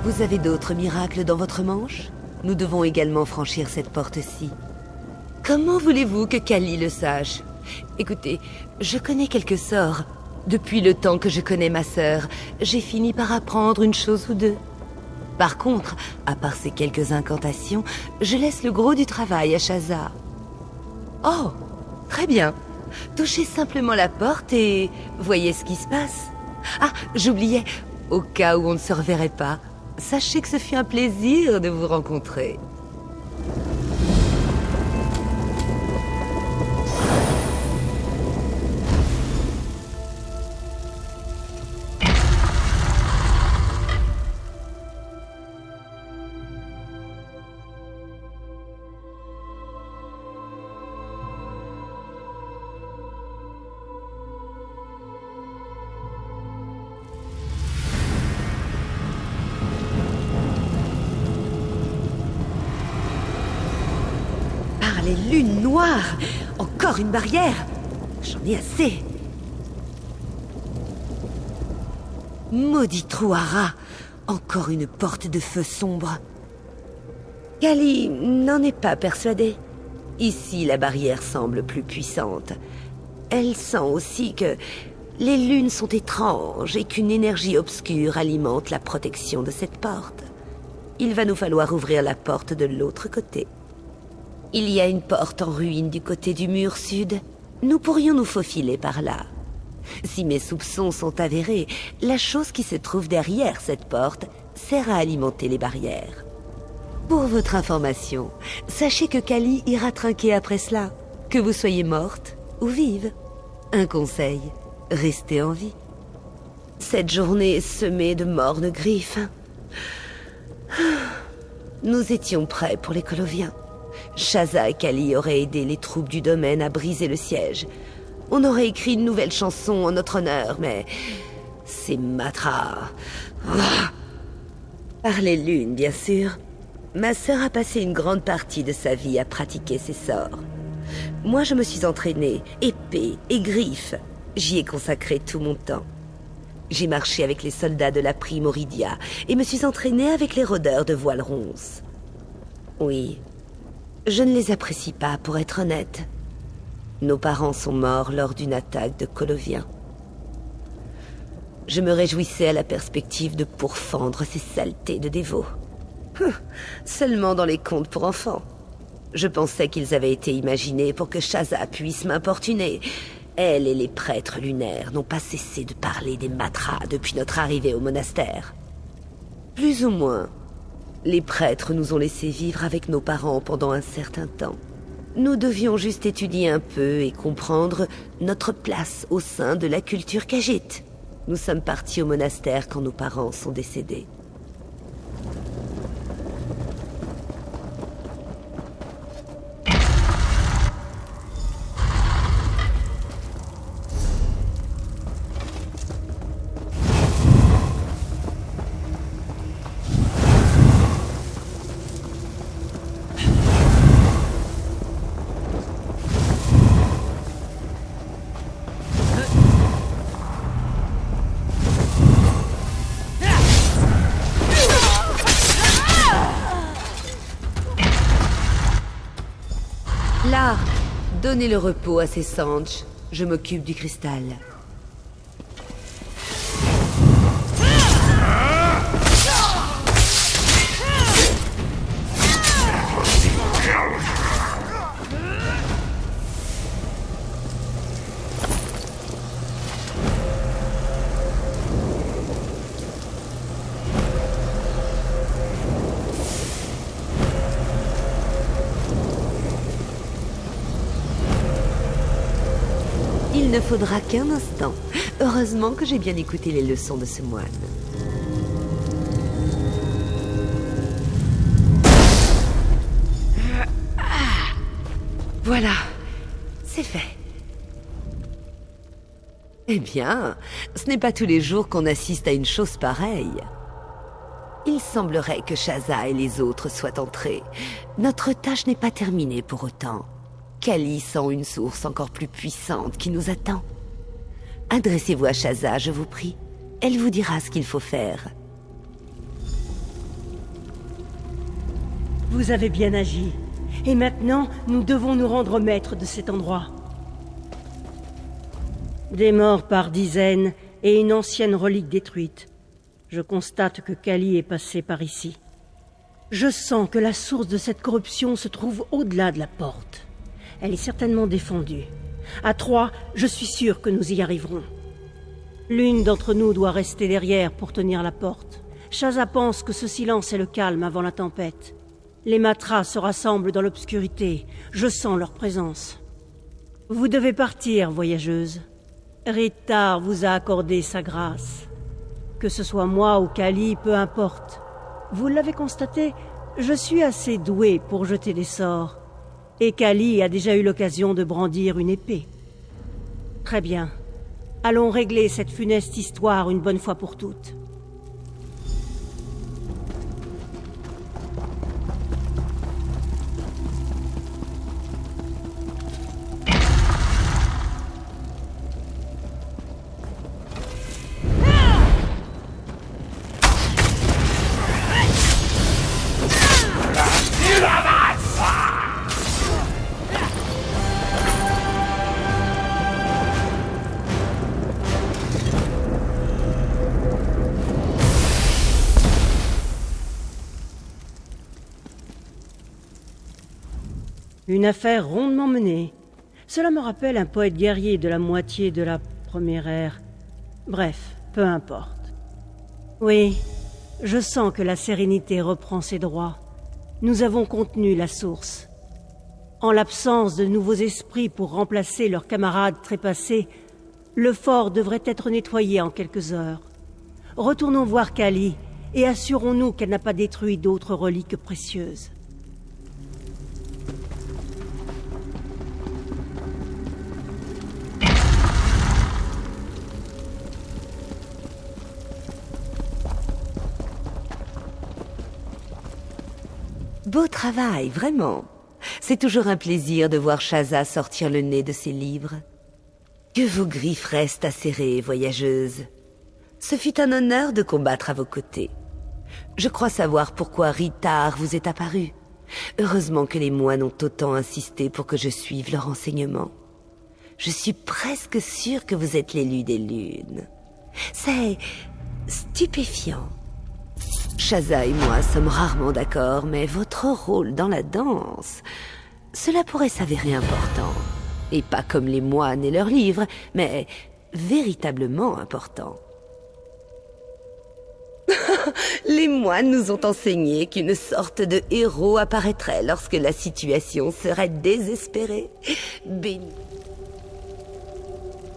Vous avez d'autres miracles dans votre manche? Nous devons également franchir cette porte-ci. Comment voulez-vous que Kali le sache? Écoutez, je connais quelques sorts. Depuis le temps que je connais ma sœur, j'ai fini par apprendre une chose ou deux. Par contre, à part ces quelques incantations, je laisse le gros du travail à Shaza. Oh, très bien. Touchez simplement la porte et voyez ce qui se passe. Ah, j'oubliais, au cas où on ne se reverrait pas, sachez que ce fut un plaisir de vous rencontrer. Les lunes noires! Encore une barrière! J'en ai assez! Maudit Trouara! Encore une porte de feu sombre! Kali n'en est pas persuadée. Ici, la barrière semble plus puissante. Elle sent aussi que les lunes sont étranges et qu'une énergie obscure alimente la protection de cette porte. Il va nous falloir ouvrir la porte de l'autre côté. Il y a une porte en ruine du côté du mur sud. Nous pourrions nous faufiler par là. Si mes soupçons sont avérés, la chose qui se trouve derrière cette porte sert à alimenter les barrières. Pour votre information, sachez que Kali ira trinquer après cela, que vous soyez morte ou vive. Un conseil, restez en vie. Cette journée est semée de mornes griffes. Nous étions prêts pour les Coloviens. Shaza et Kali auraient aidé les troupes du domaine à briser le siège. On aurait écrit une nouvelle chanson en notre honneur, mais... ces matras... Par les lunes, bien sûr. Ma sœur a passé une grande partie de sa vie à pratiquer ses sorts. Moi, je me suis entraînée, épée et griffes. J'y ai consacré tout mon temps. J'ai marché avec les soldats de la Primoridia et me suis entraînée avec les rôdeurs de Voile Ronce. Oui... je ne les apprécie pas, pour être honnête. Nos parents sont morts lors d'une attaque de Coloviens. Je me réjouissais à la perspective de pourfendre ces saletés de dévots. Seulement dans les contes pour enfants. Je pensais qu'ils avaient été imaginés pour que Shaza puisse m'importuner. Elle et les prêtres lunaires n'ont pas cessé de parler des matras depuis notre arrivée au monastère. Plus ou moins. Les prêtres nous ont laissé vivre avec nos parents pendant un certain temps. Nous devions juste étudier un peu et comprendre notre place au sein de la culture Khajiit. Nous sommes partis au monastère quand nos parents sont décédés. Là, donnez le repos à ces sanches. Je m'occupe du cristal. Il ne faudra qu'un instant. Heureusement que j'ai bien écouté les leçons de ce moine. Voilà, c'est fait. Eh bien, ce n'est pas tous les jours qu'on assiste à une chose pareille. Il semblerait que Shaza et les autres soient entrés. Notre tâche n'est pas terminée pour autant. Kali sent une source encore plus puissante qui nous attend. Adressez-vous à Shaza, je vous prie. Elle vous dira ce qu'il faut faire. Vous avez bien agi. Et maintenant, nous devons nous rendre maîtres de cet endroit. Des morts par dizaines et une ancienne relique détruite. Je constate que Kali est passé par ici. Je sens que la source de cette corruption se trouve au-delà de la porte. Elle est certainement défendue. À 3, je suis sûr que nous y arriverons. L'une d'entre nous doit rester derrière pour tenir la porte. Shaza pense que ce silence est le calme avant la tempête. Les matras se rassemblent dans l'obscurité. Je sens leur présence. Vous devez partir, voyageuse. Ritar vous a accordé sa grâce. Que ce soit moi ou Kali, peu importe. Vous l'avez constaté, je suis assez doué pour jeter des sorts. Et Kali a déjà eu l'occasion de brandir une épée. Très bien. Allons régler cette funeste histoire une bonne fois pour toutes. Une affaire rondement menée. Cela me rappelle un poète guerrier de la moitié de la première ère. Bref, peu importe. Oui, je sens que la sérénité reprend ses droits. Nous avons contenu la source. En l'absence de nouveaux esprits pour remplacer leurs camarades trépassés, le fort devrait être nettoyé en quelques heures. Retournons voir Kali et assurons-nous qu'elle n'a pas détruit d'autres reliques précieuses. Beau travail, vraiment. C'est toujours un plaisir de voir Shaza sortir le nez de ses livres. Que vos griffes restent acérées, voyageuse. Ce fut un honneur de combattre à vos côtés. Je crois savoir pourquoi Ritar vous est apparu. Heureusement que les moines ont autant insisté pour que je suive leur enseignement. Je suis presque sûre que vous êtes l'élu des lunes. C'est stupéfiant. Shaza et moi sommes rarement d'accord, mais votre rôle dans la danse, cela pourrait s'avérer important. Et pas comme les moines et leurs livres, mais véritablement important. Les moines nous ont enseigné qu'une sorte de héros apparaîtrait lorsque la situation serait désespérée. Béni.